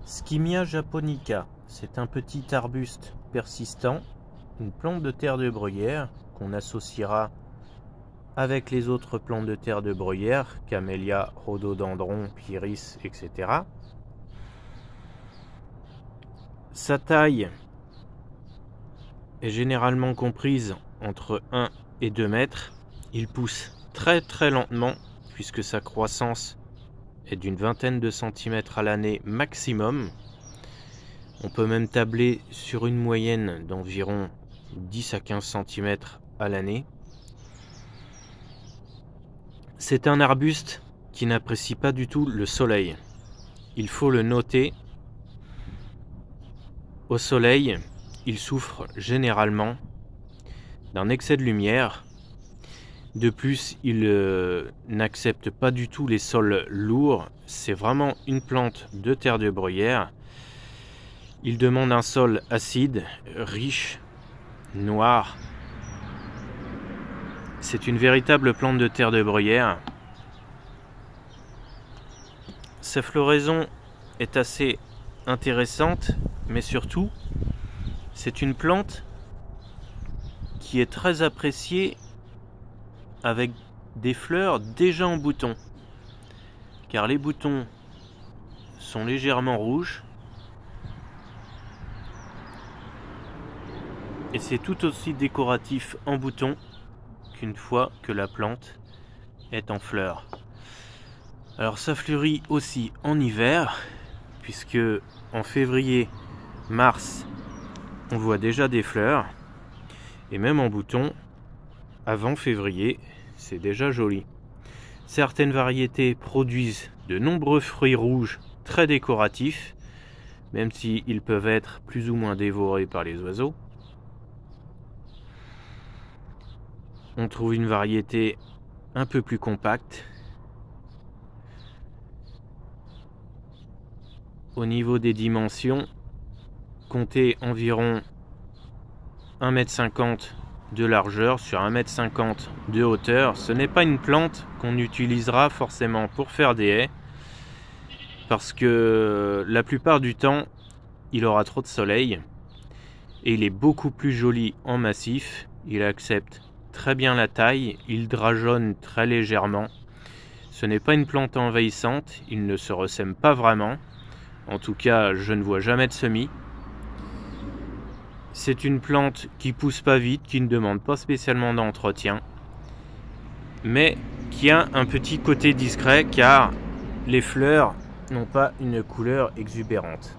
Skimia japonica, c'est un petit arbuste persistant, une plante de terre de bruyère qu'on associera avec les autres plantes de terre de bruyère, camélia, rhododendron, pyrrhis, etc. Sa taille est généralement comprise entre 1 et 2 mètres. Il pousse très lentement puisque sa croissance est d'une vingtaine de centimètres à l'année maximum. On peut même tabler sur une moyenne d'environ 10 à 15 cm à l'année. C'est un arbuste qui n'apprécie pas du tout le soleil. Il faut le noter. Au soleil, il souffre généralement d'un excès de lumière. De plus, il n'accepte pas du tout les sols lourds. C'est vraiment une plante de terre de bruyère. Il demande un sol acide, riche, noir. C'est une véritable plante de terre de bruyère. Sa floraison est assez intéressante, mais surtout, c'est une plante qui est très appréciée avec des fleurs déjà en bouton, car les boutons sont légèrement rouges et c'est tout aussi décoratif en bouton qu'une fois que la plante est en fleurs. Alors ça fleurit aussi en hiver, puisque en février, mars, on voit déjà des fleurs, et même en bouton, avant février, c'est déjà joli. Certaines variétés produisent de nombreux fruits rouges très décoratifs, même s'ils peuvent être plus ou moins dévorés par les oiseaux. On trouve une variété un peu plus compacte. Au niveau des dimensions, comptez environ 1,50 m de largeur sur 1,50 m de hauteur. Ce n'est pas une plante qu'on utilisera forcément pour faire des haies, parce que la plupart du temps, il aura trop de soleil et il est beaucoup plus joli en massif. Il accepte très bien la taille, il drageonne très légèrement. Ce n'est pas une plante envahissante, il ne se ressème pas vraiment. En tout cas, je ne vois jamais de semis. C'est une plante qui pousse pas vite, qui ne demande pas spécialement d'entretien, mais qui a un petit côté discret car les fleurs n'ont pas une couleur exubérante.